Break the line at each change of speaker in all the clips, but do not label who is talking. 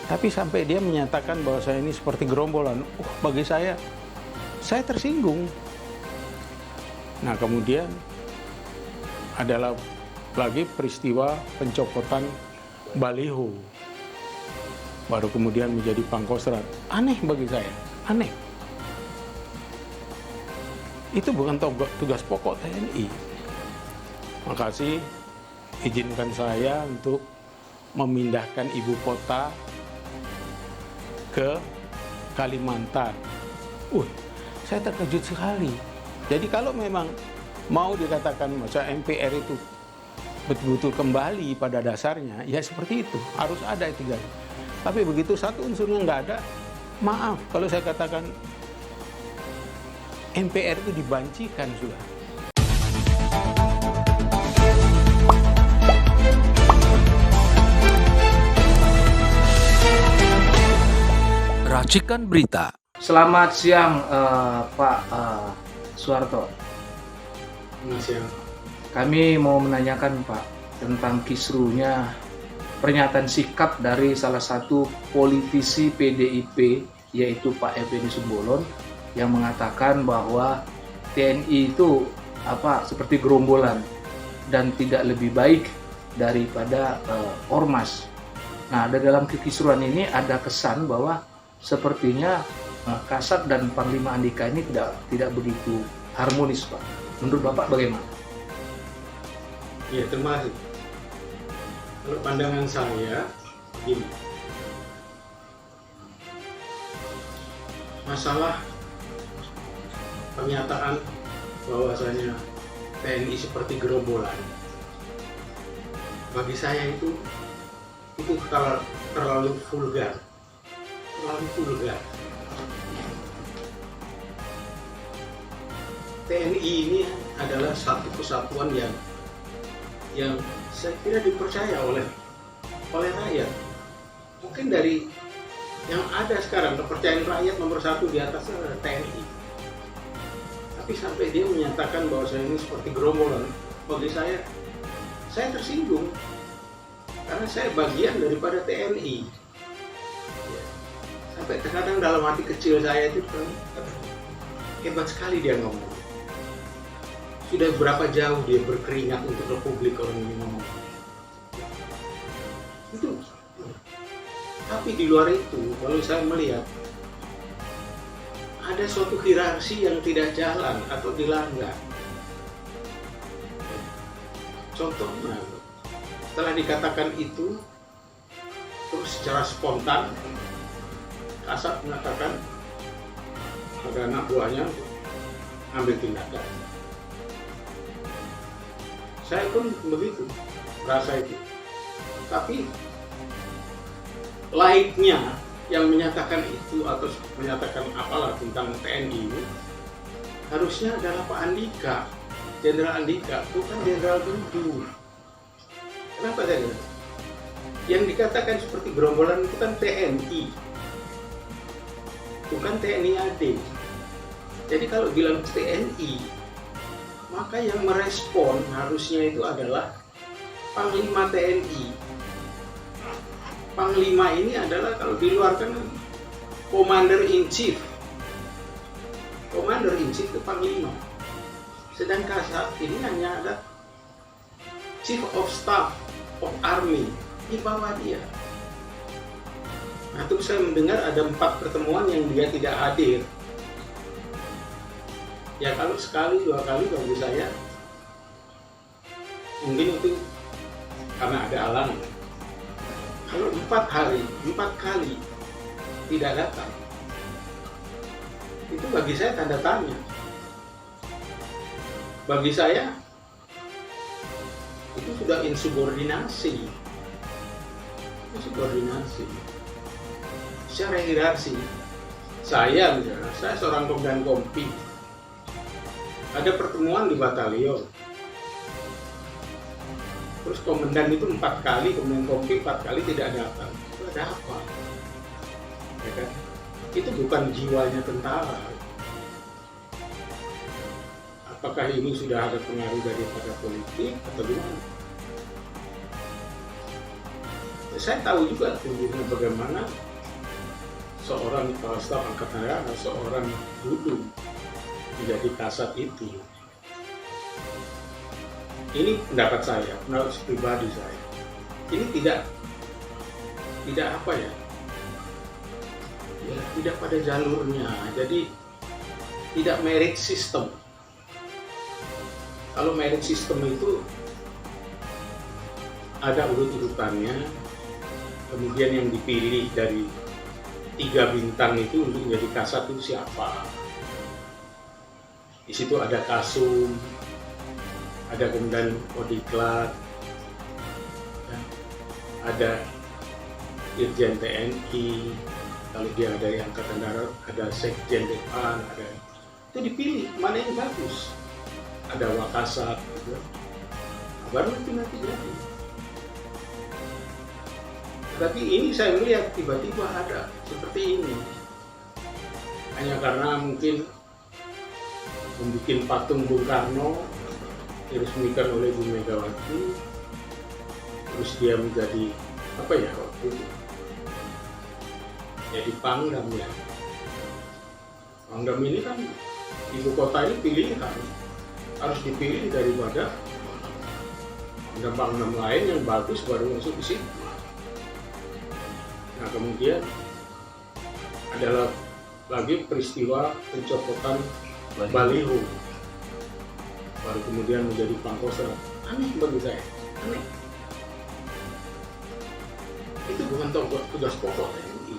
Tapi sampai dia menyatakan bahwa saya ini seperti gerombolan, bagi saya tersinggung. Nah, kemudian adalah lagi peristiwa pencopotan baliho. Baru kemudian menjadi Pangkostrat. Aneh bagi saya, aneh. Itu bukan tugas pokok TNI. Makasih, izinkan saya untuk memindahkan ibu kota ke Kalimantan. Saya terkejut sekali. Jadi kalau memang mau dikatakan masa MPR itu betul-betul kembali pada dasarnya, ya seperti itu, harus ada itu. Tapi begitu satu unsurnya nggak ada, maaf kalau saya katakan MPR itu dibancikan sudah.
Racikan Berita.
Selamat siang Pak Suharto.
Siang.
Kami mau menanyakan Pak tentang kisruhnya pernyataan sikap dari salah satu politisi PDIP yaitu Pak Effendi Simbolon yang mengatakan bahwa TNI itu seperti gerombolan dan tidak lebih baik daripada ormas. Nah, dalam kekisruhan ini ada kesan bahwa sepertinya Kasat dan Panglima Andika ini tidak begitu harmonis, Pak. Menurut Bapak bagaimana?
Ya, terima kasih. Kalau pandangan saya, begini. Masalah pernyataan bahwasanya TNI seperti gerombolan, bagi saya itu terlalu vulgar. TNI ini adalah satu kesatuan yang saya kira dipercaya oleh rakyat. Mungkin dari yang ada sekarang kepercayaan rakyat nomor satu di atas adalah TNI. Tapi sampai dia menyatakan bahwa saya ini seperti gerombolan, bagi saya tersinggung karena saya bagian daripada TNI. Sampai terkadang dalam hati kecil saya itu hebat sekali dia ngomong. Sudah berapa jauh dia berkeringat untuk Republik orang ini ngomong. Itu. Tapi di luar itu, kalau saya melihat ada suatu hierarki yang tidak jalan atau dilanggar. Contohnya, setelah dikatakan itu, terus secara spontan, Kasat mengatakan pada anak buahnya ambil tindakan. Saya pun begitu, merasa itu. Tapi laiknya yang menyatakan itu atau menyatakan apalah tentang TNI ini harusnya adalah Pak Andika, Jenderal Andika, bukan Jenderal Guntur. Kenapa saya? Yang dikatakan seperti gerombolan itu kan TNI, bukan TNI AD. Jadi kalau bilang TNI, maka yang merespon harusnya itu adalah Panglima TNI. Panglima ini adalah kalau di luar kan Commander in Chief. Commander in Chief itu Panglima. Sedangkan Kasat ini hanya ada Chief of Staff of Army di bawah dia. Nah, terus saya mendengar ada 4 pertemuan yang dia tidak hadir. Ya kalau sekali 2 kali bagi saya mungkin itu karena ada halangan. Kalau 4 kali tidak datang, itu bagi saya tanda tanya. Bagi saya itu sudah insubordinasi. Secara hierarki, saya misalnya, saya seorang komandan kompi. Ada pertemuan di batalion. Terus komandan itu 4 kali, komandan kompi 4 kali tidak datang. Itu ada apa? Ya kan? Itu bukan jiwanya tentara. Apakah ini sudah ada pengaruh daripada politik atau gimana? Saya tahu juga tumbuhnya bagaimana seorang kepala staf angkatan darat, seorang duduk menjadi kasat itu. Ini pendapat saya, pendapat pribadi saya. Ini tidak apa ya, tidak pada jalurnya. Jadi tidak merit system. Kalau merit system itu ada urut-urutannya, kemudian yang dipilih dari 3 bintang itu untuk menjadi kasat itu siapa. Di situ ada kasum, ada kemudian odiklat, ada Irjen TNI, kalau dia dari Angkatan Darat, ada Sekjen Depan, ada itu dipilih mana yang bagus. Ada Wakasat, gitu. Baru itu nanti jadi. Tapi ini saya melihat tiba-tiba ada seperti ini. Hanya karena mungkin membuat patung Bung Karno diresmikan oleh Bu Megawati, terus dia menjadi apa ya waktu itu? Jadi Pangdam ya. Pangdam ini kan ibu kota ini pilihan, harus dipilih daripada Pangdam lain yang bagus baru masuk di situ. Nah kemudian adalah lagi peristiwa pencopotan baliho, baru kemudian menjadi Pangkostrat. Aneh bagi saya, aneh. Itu bukan tugas pokok TNI.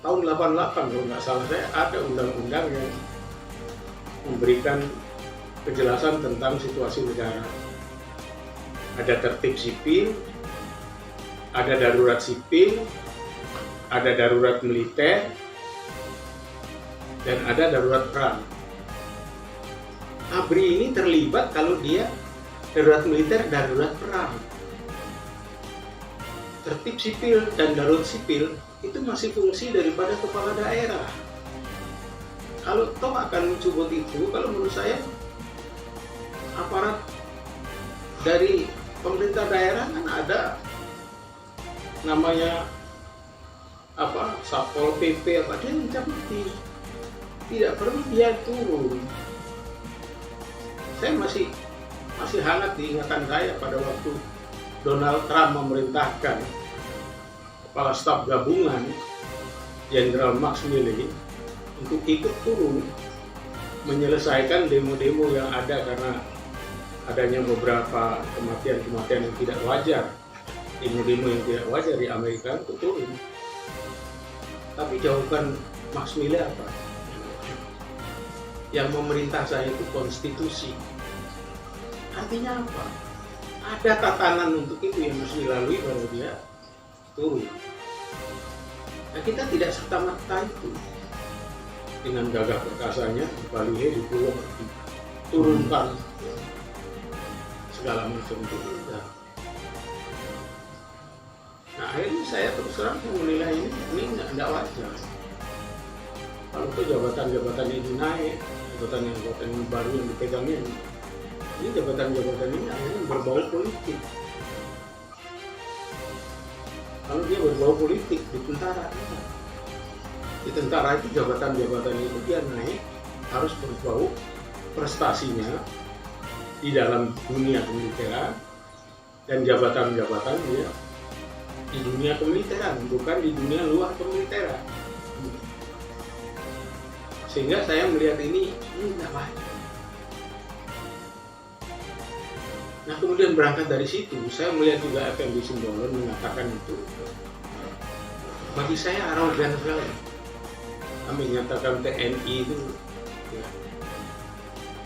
Tahun 88 kalau nggak salah saya ada undang-undang yang memberikan kejelasan tentang situasi negara. Ada tertib sipil, ada darurat sipil, ada darurat militer, dan ada darurat perang. ABRI ini terlibat kalau dia darurat militer, darurat perang. Tertib sipil dan darurat sipil itu masih fungsi daripada kepala daerah. Kalau toh akan mencubut itu, kalau menurut saya aparat dari pemerintah daerah kan ada namanya apa Satpol PP apa, dia mencabuti, tidak perlu dia turun. Saya masih hangat diingatan saya pada waktu Donald Trump memerintahkan kepala staf gabungan Jenderal Max Milley untuk ikut turun menyelesaikan demo-demo yang ada karena adanya beberapa kematian-kematian yang tidak wajar, demo-demo yang tidak wajar di Amerika untuk turun. Tapi jawaban Max Milley apa? Yang memerintah saya itu konstitusi. Artinya apa? Ada tatanan untuk itu yang harus dilalui baru dia turun. Nah, kita tidak serta-merta itu dengan gagah perkasanya baliho di pulau turunkan segala macam itu tidak. Nah akhirnya saya terus terang menilai ini tidak wajar. Kalau itu jabatan-jabatan ini naik, jabatan yang baru yang dipegangnya ini jabatan-jabatan ini akhirnya berbau politik. Kalau dia berbau politik di tentara, di tentara itu jabatan-jabatan itu dia naik harus berbau prestasinya di dalam dunia kemiliteran dan jabatan-jabatan dia di dunia kemiliteran, bukan di dunia luar kemiliteran. Sehingga saya melihat ini tidak wajar. Nah kemudian berangkat dari situ, saya melihat juga Effendi Simbolon mengatakan itu. Bagi saya arogan sekali. Kami menyatakan TNI itu ya,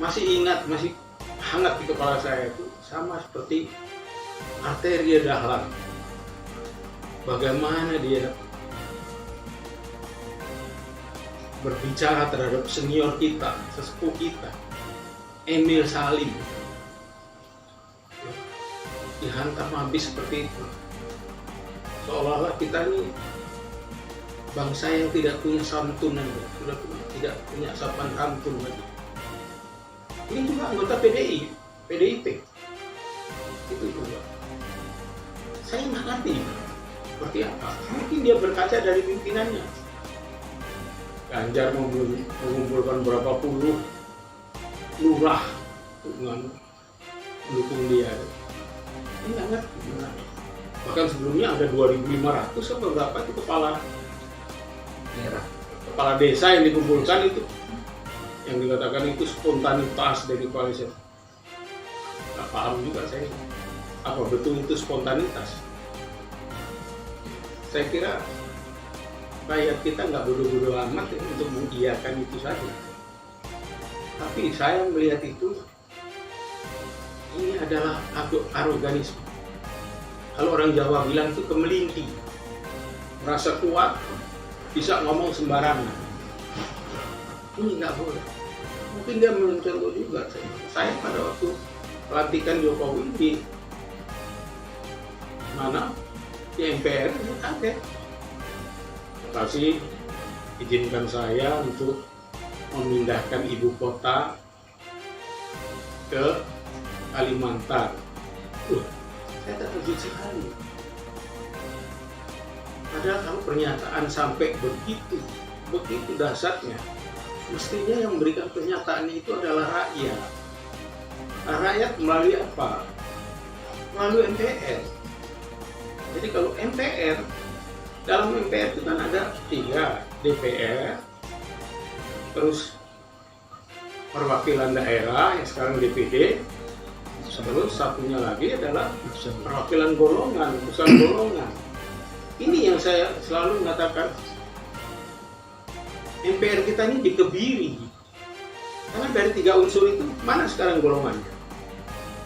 masih ingat, masih hangat di kepala saya itu sama seperti Arteria Dahlan. Bagaimana dia berbicara terhadap senior kita, sesepuh kita, Emil Salim. Dihantam habis seperti itu. Seolah-olah kita ini bangsa yang tidak punya santunan, tidak punya sopan santun lagi. Ini juga anggota PDIP itu juga. saya nggak ngerti seperti apa. Mungkin dia berkaca dari pimpinannya. Ganjar mengumpulkan berapa puluh lurah untuk mendukung dia. Ini nggak ngerti gimana. Bahkan sebelumnya ada 2.500 atau berapa itu kepala desa yang dikumpulkan itu, yang dikatakan itu spontanitas dari koalisi. Nggak paham juga saya apa betul itu spontanitas. Saya kira rakyat kita nggak bodoh-bodoh amat ya, untuk mengiyakan itu saja. Tapi saya melihat itu, ini adalah aroganisme. Kalau orang Jawa bilang itu kemelingki, merasa kuat, bisa ngomong sembarangan. Ini nggak boleh. Mungkin dia mencontoh juga. Saya pada waktu pelantikan Jokowi di mana di MPR, saya kaget. Kasih izinkan saya untuk memindahkan ibu kota ke Kalimantan. Saya terkejut sekali. Padahal kalau pernyataan sampai begitu dasarnya, mestinya yang memberikan pernyataan itu adalah rakyat. Nah, rakyat melalui apa? Melalui MPR. Jadi kalau MPR, dalam MPR itu kan ada 3, DPR, terus perwakilan daerah yang sekarang DPD, terus satunya lagi adalah perwakilan golongan, urusan golongan. Ini yang saya selalu mengatakan, MPR kita ini dikebiri. Karena dari 3 unsur itu, mana sekarang golongannya?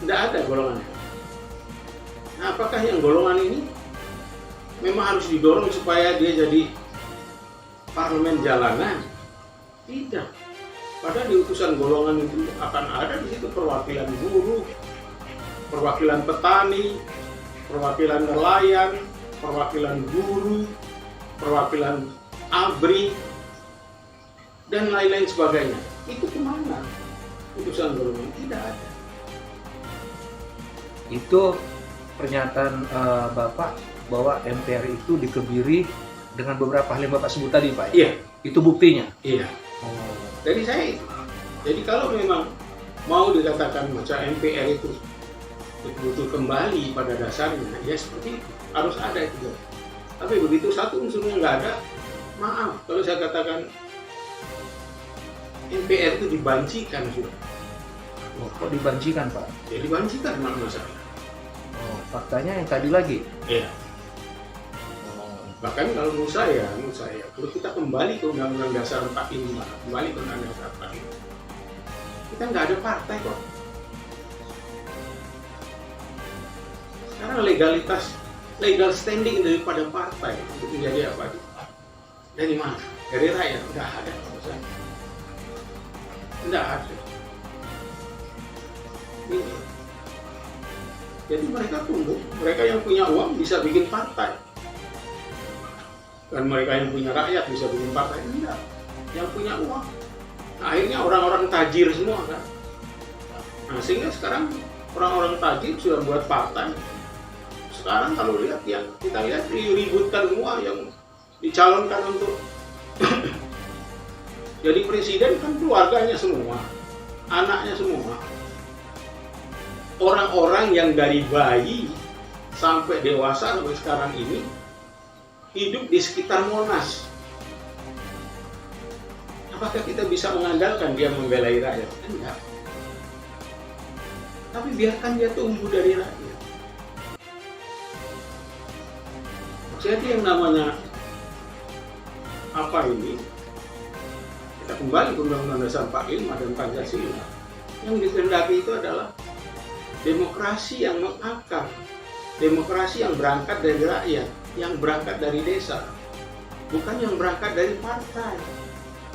Tidak ada golongannya. Nah, apakah yang golongan ini memang harus didorong supaya dia jadi parlemen jalanan? Tidak. Padahal di utusan golongan itu akan ada di situ perwakilan buruh, perwakilan petani, perwakilan nelayan, perwakilan guru, perwakilan ABRI, dan lain-lain sebagainya. Itu kemana? Utusan golongan tidak ada.
Itu pernyataan Bapak bahwa MPR itu dikebiri dengan beberapa hal yang Bapak sebut tadi, Pak?
Iya.
Itu buktinya?
Iya.
Oh.
Jadi kalau memang mau dikatakan macam MPR itu betul-betul kembali pada dasarnya, ya seperti itu. Harus ada itu. Tapi begitu satu unsurnya nggak ada, maaf kalau saya katakan MPR itu dibancikan sudah.
Oh, kok dibancikan, Pak?
Ya dibancikan menurut saya.
Oh, faktanya yang tadi lagi?
Iya. Bahkan kalau menurut saya, kalau kita kembali ke Undang-Undang Dasar 45, kembali ke Undang-Undang Dasar 45, kita nggak ada partai kok. Sekarang legal standing daripada partai untuk menjadi apa? Dari mana? Dari rakyat? Nggak ada menurut saya. Nggak ada. Ini. Jadi mereka tunggu, mereka yang punya uang bisa bikin partai. Dan mereka yang punya rakyat bisa bikin partai. Enggak, yang punya uang. Nah, akhirnya orang-orang tajir semua kan. Nah, sehingga sekarang orang-orang tajir sudah buat partai. Sekarang kalau lihat yang kita lihat diributkan semua yang dicalonkan untuk jadi presiden kan keluarganya semua, anaknya semua. Orang-orang yang dari bayi sampai dewasa sampai sekarang ini hidup di sekitar Monas. Apakah kita bisa mengandalkan dia membela rakyat? Enggak. Tapi biarkan dia tumbuh dari rakyat. Jadi yang namanya apa ini? Kita kembali ke Undang-Undang Dasar 45 dan Pancasila. Yang dikehendaki itu adalah demokrasi yang mengakar, demokrasi yang berangkat dari rakyat, yang berangkat dari desa, bukan yang berangkat dari partai.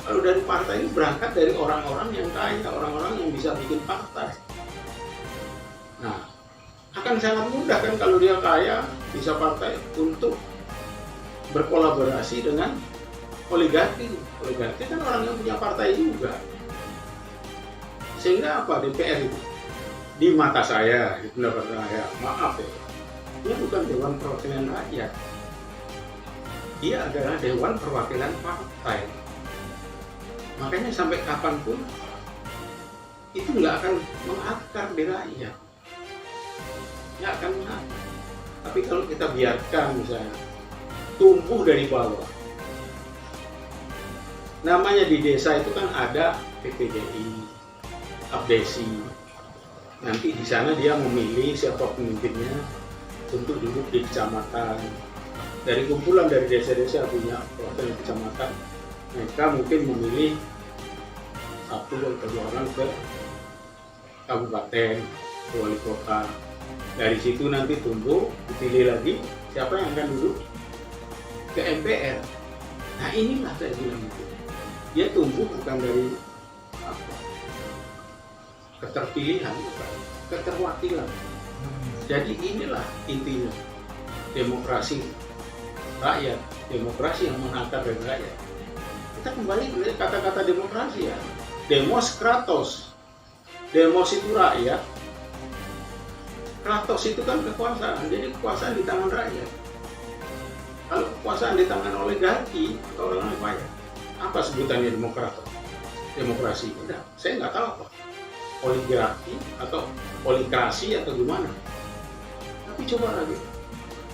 Kalau dari partai ini berangkat dari orang-orang yang kaya, orang-orang yang bisa bikin partai. Nah, akan sangat mudah kan kalau dia kaya, bisa partai untuk berkolaborasi dengan oligarki. Oligarki kan orang yang punya partai juga. Sehingga apa DPR itu? Di mata saya, di pendapat saya, maaf ya, dia bukan Dewan Perwakilan Rakyat. Dia adalah Dewan Perwakilan Partai. Makanya sampai kapanpun itu nggak akan mengakar di rakyat. Nggak akan mengakar. Tapi kalau kita biarkan misalnya tumbuh dari bawah. Namanya di desa itu kan ada PPDI, Abdesi. Nanti di sana dia memilih siapa pemimpinnya untuk duduk di kecamatan. Dari kumpulan dari desa-desa punya perwakilan kecamatan, mereka mungkin memilih satu atau dua orang ke kabupaten, ke wali kota. Dari situ nanti tumbuh, dipilih lagi siapa yang akan duduk ke MPR. Nah inilah saya bilang itu. Dia tumbuh bukan dari apa, keterpilihan, bukan keterwakilan. Jadi inilah intinya demokrasi rakyat, demokrasi yang mengakar dari rakyat. Kita kembali ke kata-kata demokrasi ya. Demos kratos. Demos itu rakyat. Kratos itu kan kekuasaan. Jadi kekuasaan di tangan rakyat. Kalau kekuasaan di tangan oligarki atau orang kaya, apa sebutannya demokrasi? Udah, saya nggak tahu apa. Oligarki atau oligarki atau gimana. Tapi coba lagi.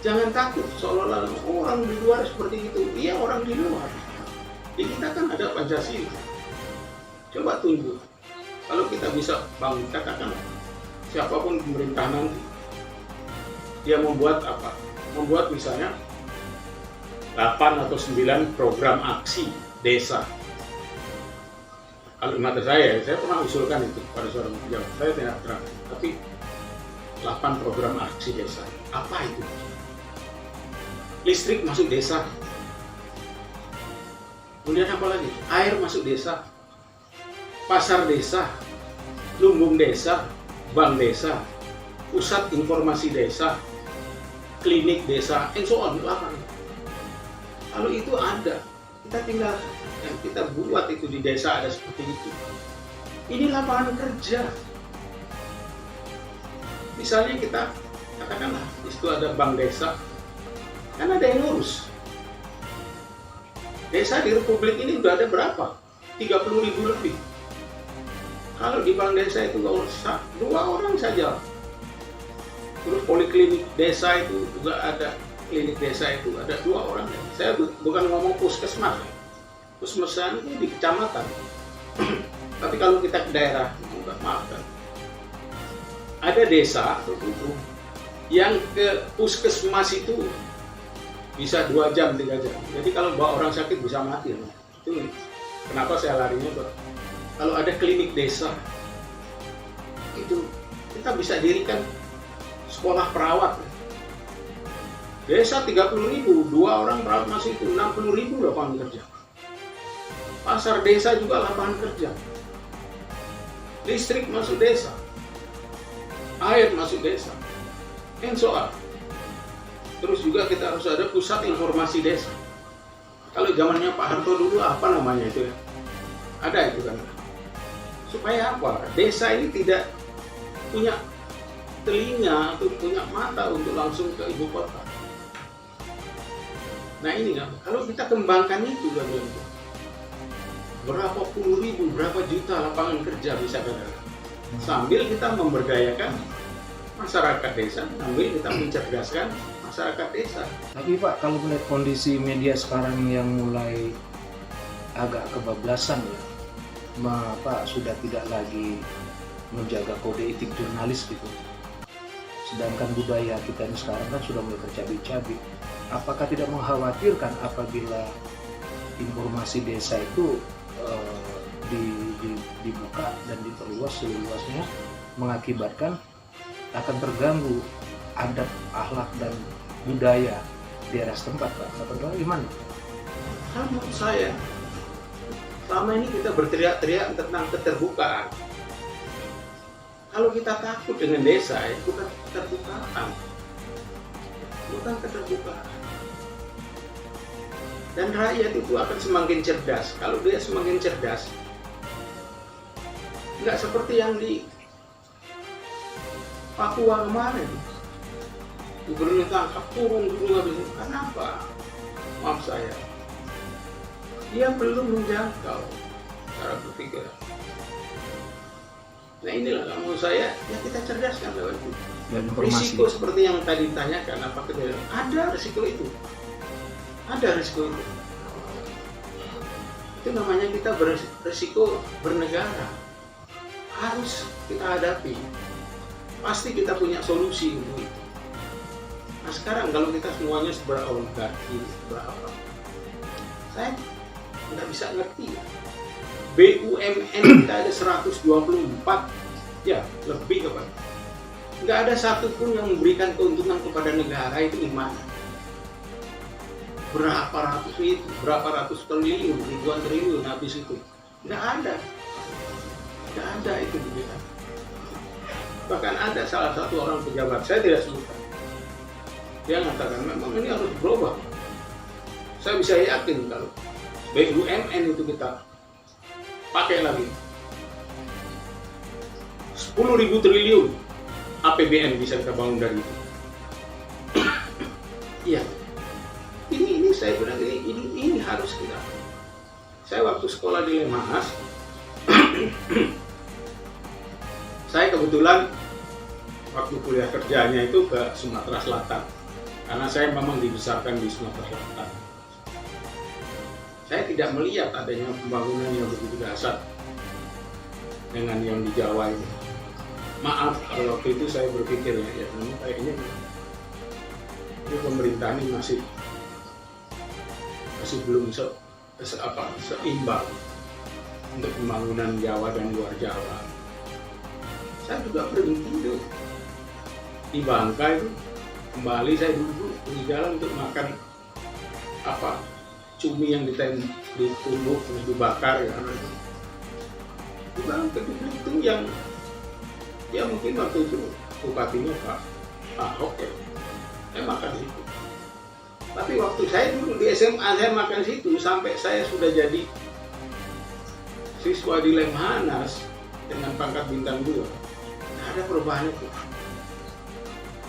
Jangan takut seolah-olah orang di luar seperti itu. Iya, orang di luar. Di kita kan ada Pancasila. Coba tunggu. Kalau kita bisa bangun, katakan siapapun pemerintah nanti, dia membuat apa? Membuat misalnya 8 atau 9 program aksi desa. Kalau mata saya pernah usulkan itu pada seorang pejabat. Saya tidak terang, tapi 8 program aksi desa. Apa itu? Listrik masuk desa. Kemudian apa lagi? Air masuk desa. Pasar desa, lumbung desa, bank desa, pusat informasi desa, klinik desa, and so on. Kalau itu ada, kita tinggal yang kita buat itu di desa ada seperti itu. Ini lapangan kerja. Misalnya kita katakanlah di situ ada bank desa, kan ada yang ngurus. Desa di Republik ini udah ada berapa? 30.000 lebih. Kalau di bank desa itu nggak usah 2 orang saja. Terus poliklinik desa itu juga ada, klinik desa itu ada 2 orang. Saya bukan ngomong puskesmas. Puskesmas itu di kecamatan. Tapi kalau kita ke daerah, maafkan. Ada desa yang ke puskesmas itu bisa 2 jam, 3 jam. Jadi kalau bawa orang sakit bisa mati. Itu kenapa saya larinya ke. Kalau ada klinik desa, itu kita bisa dirikan sekolah perawat. Desa 30.000, 2 orang perawat masih itu 60.000 lapangan kerja. Pasar desa juga lapangan kerja. Listrik masuk desa, air masuk desa, and so on. Terus juga kita harus ada pusat informasi desa. Kalau zamannya Pak Harto dulu apa namanya itu ya? Ada itu kan. Supaya apa? Desa ini tidak punya telinga atau punya mata untuk langsung ke ibu kota. Nah ini kan, kalau kita kembangkan itu kan, berapa puluh ribu, berapa juta lapangan kerja bisa ada. Sambil kita memberdayakan masyarakat desa, sambil kita mencerdaskan masyarakat desa.
Tapi Pak, kalau melihat kondisi media sekarang yang mulai agak kebablasan ya, sudah tidak lagi menjaga kode etik jurnalis gitu. Sedangkan budaya kita ini sekarang kan sudah mulai tercabik-cabik. Apakah tidak mengkhawatirkan apabila informasi desa itu dibuka dan diperluas seluasnya, mengakibatkan akan terganggu adab, akhlak dan budaya di daerah setempat, Pak? Menurut gimana?
Menurut saya, selama ini kita berteriak-teriak tentang keterbukaan. Kalau kita takut dengan desa, ya bukan keterbukaan. Bukan keterbukaan. Dan rakyat itu akan semakin cerdas. Kalau dia semakin cerdas, nggak seperti yang di Papua kemarin. gubernur tangkap turun dulu habis itu. Kenapa? Maaf saya, dia belum menjangkau cara berpikir. Nah inilah menurut saya, ya kita cerdaskan lewat itu.
Dan informasi.
Risiko seperti yang tadi ditanyakan, apakah ada risiko itu? Ada risiko itu. Itu namanya kita berisiko bernegara. Harus kita hadapi. Pasti kita punya solusi untuk itu. Nah sekarang kalau kita semuanya beroligarki, berapa? Saya nggak bisa ngerti. BUMN kita ada 124, ya lebih kepada. Nggak ada satupun yang memberikan keuntungan kepada negara, itu gimana? Berapa ratus triliun, ribuan triliun habis itu. Nggak ada itu begitu. Bahkan ada salah satu orang pejabat, saya tidak sebutkan, dia mengatakan memang ini harus berubah. Saya bisa yakin kalau BUMN itu kita pakai lagi 10.000 triliun APBN bisa kita bangun dari itu. Iya. Ini saya bilang ini harus kita. Saya waktu sekolah di Lemhanas, saya kebetulan waktu kuliah kerjanya itu ke Sumatera Selatan, karena saya memang dibesarkan di Sumatera Selatan. Saya tidak melihat adanya pembangunan yang begitu dasar dengan yang di Jawa ini. Maaf kalau waktu itu saya berpikir ya kayaknya ini pemerintah ini masih belum seimbang untuk pembangunan Jawa dan luar Jawa. Saya juga berhenti di Bangka itu, kembali saya duduk di jalan untuk makan cumi yang ditumbuk terus dibakar ya. Di Bangka itu yang ya mungkin waktu itu bupatinya Pak Ahok ya, saya makan di situ. Tapi waktu saya dulu di SMA saya makan situ sampai saya sudah jadi siswa di Lemhanas dengan pangkat bintang 2. Nah, ada perubahan itu.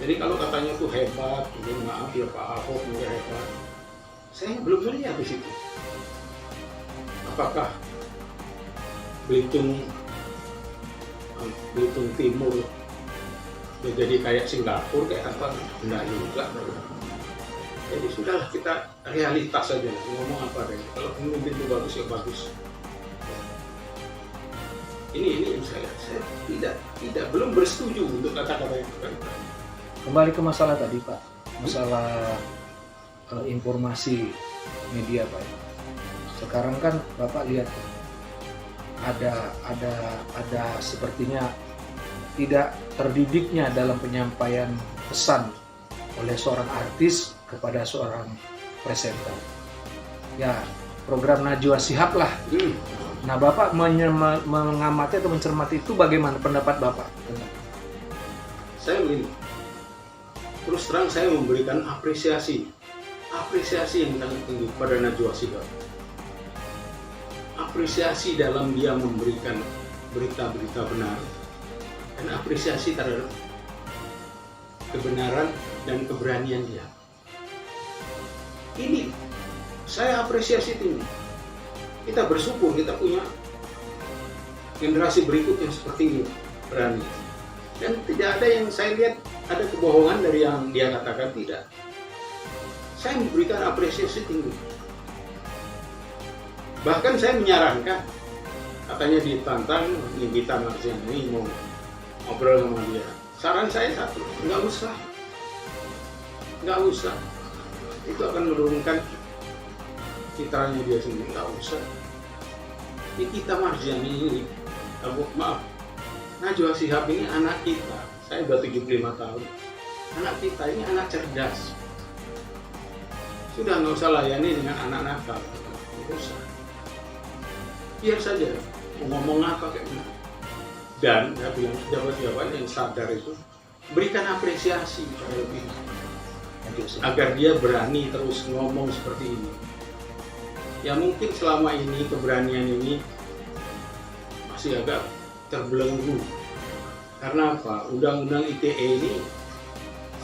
Jadi kalau katanya itu hebat, maaf ya Pak Ahok juga hebat. Saya belum melihat di situ. Apakah Belitung Timur jadi kayak Singapura kayak apa? Enggak juga. Jadi sudahlah kita realitas saja ngomong apa deh. Kalau pemimpin itu bagus ya bagus. Ini saya belum bersetuju untuk kata-kata yang tadi.
Kembali ke masalah tadi Pak, masalah informasi media Pak. Sekarang kan Bapak lihat ada sepertinya tidak terdidiknya dalam penyampaian pesan oleh seorang artis kepada seorang presenter. Ya, program Najwa Shihab lah. Nah, Bapak mengamati atau mencermati itu bagaimana pendapat Bapak?
Saya begini, terus terang saya memberikan apresiasi yang sangat tinggi pada Najwa Shihab. Apresiasi dalam dia memberikan berita-berita benar dan apresiasi terhadap kebenaran dan keberanian dia. Ini saya apresiasi tinggi. Kita bersyukur kita punya generasi berikut yang seperti ini, berani. Dan tidak ada yang saya lihat ada kebohongan dari yang dia katakan, tidak. Saya memberikan apresiasi tinggi. Bahkan saya menyarankan, katanya ditantang Nikita Mirzani mau ngobrol sama dia. Saran saya satu, nggak usah. Itu akan menurunkan citranya dia sendiri, nggak usah. Nikita Mirzani ini, Najwa Shihab ini anak kita. Saya udah 75 tahun. Anak kita ini anak cerdas. Sudah nggak usah layani dengan anak nakal. Nggak usah. Biar saja mau ngomong apa kayak gimana. Dan saya bilang jabat-jabat yang sadar itu berikan apresiasi pada lebih agar dia berani terus ngomong seperti ini. Ya mungkin selama ini keberanian ini masih agak terbelenggu. Karena apa? Undang-undang ITE ini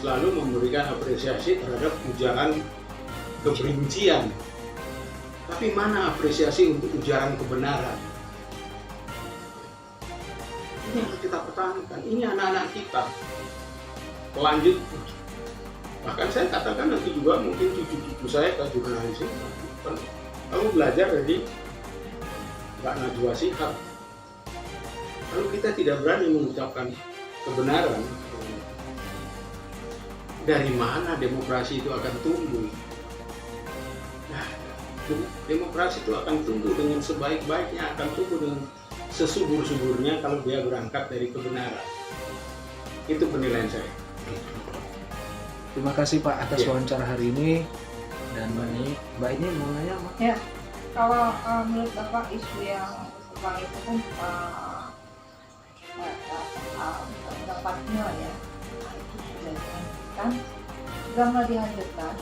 selalu memberikan apresiasi terhadap ujaran kebencian. Tapi mana apresiasi untuk ujaran kebenaran? Ini harus kita pertahankan. Ini anak-anak kita. Lanjut. Bahkan saya katakan nanti juga mungkin cucu-cucu saya ke jurnalis ini. Kamu belajar dari Mbak Najwa Shihab. Kalau kita tidak berani mengucapkan kebenaran, dari mana demokrasi itu akan tumbuh? Nah, demokrasi itu akan tumbuh dengan sebaik-baiknya, akan tumbuh dengan sesubur-suburnya kalau dia berangkat dari kebenaran. Itu penilaian saya.
Terima kasih Pak atas
Ya.
wawancara hari ini. Dan Mbak ini mau nanya Mbak?
Ya, kalau menurut Bapak isu yang berkembang itu kan undang-undang 45 ya, nah, itu sudah dilanjutkan, sudah mulai dilanjutkan.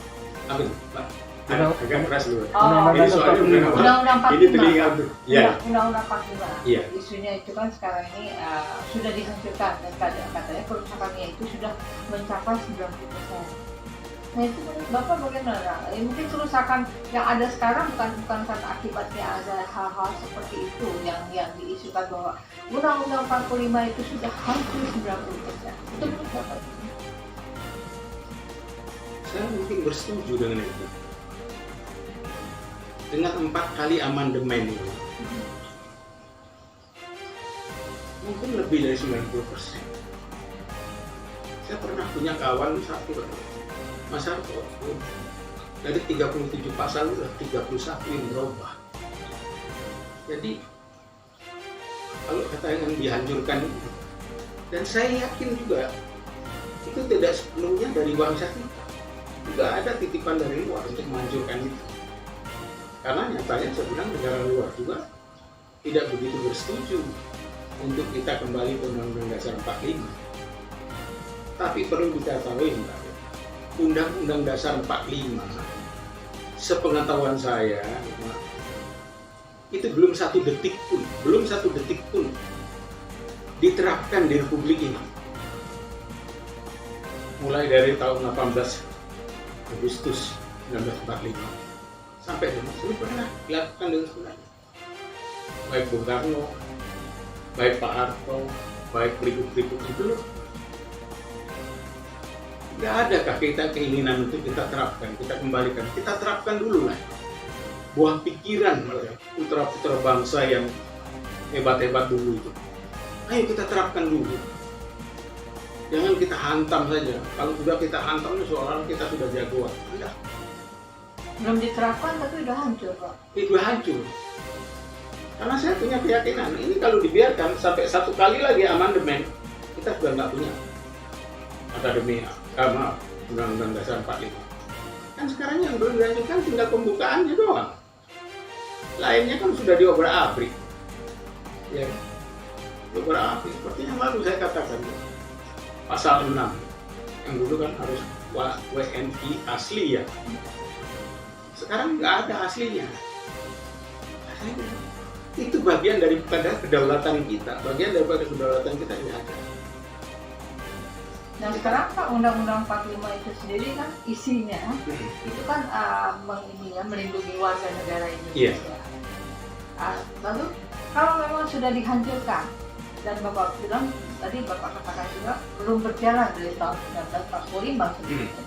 Amin, Pak.
Undang-
Agak keras dulu.
Undang-undang
Ini soalnya
45.
Undang-undang
Ini
45.
telinga tuh. Ya.
Undang-undang 45.
Iya.
Isunya itu kan sekarang ini sudah dihancurkan dan katanya kerusakannya itu sudah mencapai 90%. Nah itu menurut Bapak bagaimana? Mungkin kerusakan yang ada sekarang bukan karena akibatnya ada hal-hal seperti itu yang diisukan bahwa Undang-Undang 45 itu sudah hampir 90%. Itu menurut Bapak?
Saya mungkin bersetuju dengan itu. Dengan 4 kali amandemen itu, mungkin lebih dari 90%. Saya pernah punya kawan satu, Mas Harto, dari 37 pasal itu 31 yang berubah. Jadi kalau kata yang dihancurkan itu, dan saya yakin juga itu tidak sepenuhnya dari bangsa kita. Juga ada titipan dari luar untuk menghancurkan itu. Karena nyatanya sebenarnya negara luar juga tidak begitu bersetuju untuk kita kembali ke Undang-Undang Dasar 45. Tapi perlu diketahui, Mbak, Undang-Undang Dasar 45, sepengetahuan saya, itu belum satu detik pun diterapkan di Republik ini. Mulai dari tahun 18 Agustus 1945 sampai dengan ini pernah dilakukan dengan sebenarnya. Baik Bung Karno, baik Pak Harto, baik berikut-berikut itu, nggak adakah kita keinginan untuk kita terapkan, kita kembalikan, kita terapkan dulu lah. Buah pikiran putra-putra bangsa yang hebat-hebat dulu itu. Ayo kita terapkan dulu. Jangan kita hantam saja. Kalau sudah kita hantam, seolah-olah kita sudah jagoan. Enggak.
Belum diterapkan tapi udah hancur, Pak.
Itu hancur. Karena saya punya keyakinan, ini kalau dibiarkan sampai 1 kali lagi amandemen, kita sudah nggak punya akademi Undang-Undang Dasar 45. Kan sekarang yang belum dilanjutkan tinggal pembukaannya doang. Lainnya kan sudah diobrak-abrik. Ya, diobrak-abrik. Seperti yang lalu saya katakan, pasal 6 yang dulu kan harus WNI asli ya. Sekarang nggak ada aslinya. Itu bagian daripada kedaulatan kita, bagian daripada kedaulatan kita yang ada.
Nah sekarang Pak Undang-Undang 45 itu sendiri kan isinya itu kan melindungi warga negara Indonesia. Lalu kalau memang sudah dihancurkan dan Bapak bilang tadi Bapak katakan juga belum berjalan dari tahun 1945 sebelumnya.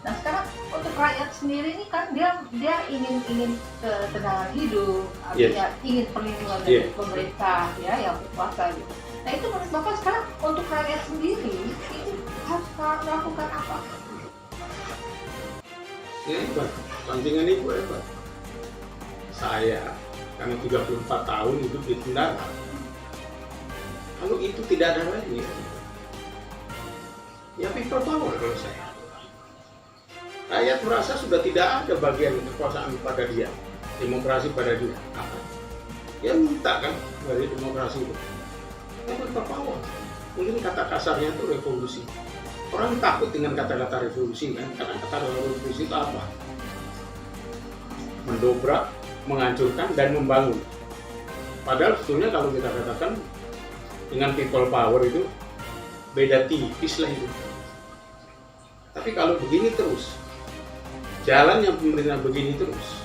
Nah sekarang untuk rakyat sendiri ini kan dia ingin ketenangan hidup, artinya ingin perlindungan dari pemerintah ya yang berkuasa gitu. Nah itu menurut Bapak sekarang untuk rakyat sendiri ini harus melakukan apa?
Ini hebat, pancingan ibu hebat. Saya karena 34 tahun hidup di tentara. Kalau itu tidak ada lagi, ya people power kalau saya. Rakyat merasa sudah tidak ada bagian kekuasaan pada dia, demokrasi pada dia. Apa? Dia minta kan dari demokrasi itu. Ya people power. Mungkin kata kasarnya itu revolusi. Orang takut dengan kata-kata revolusi kan, karena kata revolusi itu apa? Mendobrak, menghancurkan, dan membangun. Padahal sebetulnya kalau kita katakan dengan people power itu beda tipis lah itu. Tapi kalau begini terus, jalan yang pemerintah begini terus,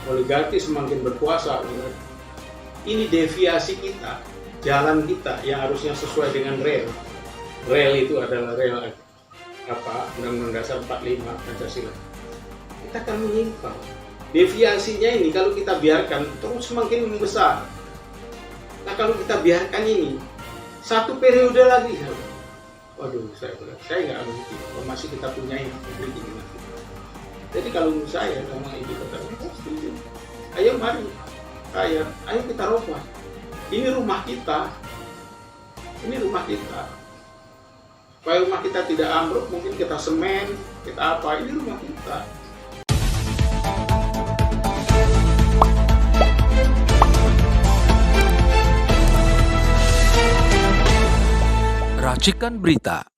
oligarki semakin berkuasa, ini deviasi kita, jalan kita yang harusnya sesuai dengan rel. Rel itu adalah rel Undang-Undang Dasar 45 Pancasila. Kita akan menyimpang. Deviasinya ini kalau kita biarkan terus semakin membesar. Nah kalau kita biarkan ini satu periode lagi, waduh, saya nggak mengerti. Masih kita punya publik ini nanti. Jadi kalau menurut saya sama ibu kata, ayo mari, ayo kita rubah. Ini rumah kita. Supaya rumah kita tidak ambruk, mungkin kita semen, kita apa, ini rumah kita.
Racikan Berita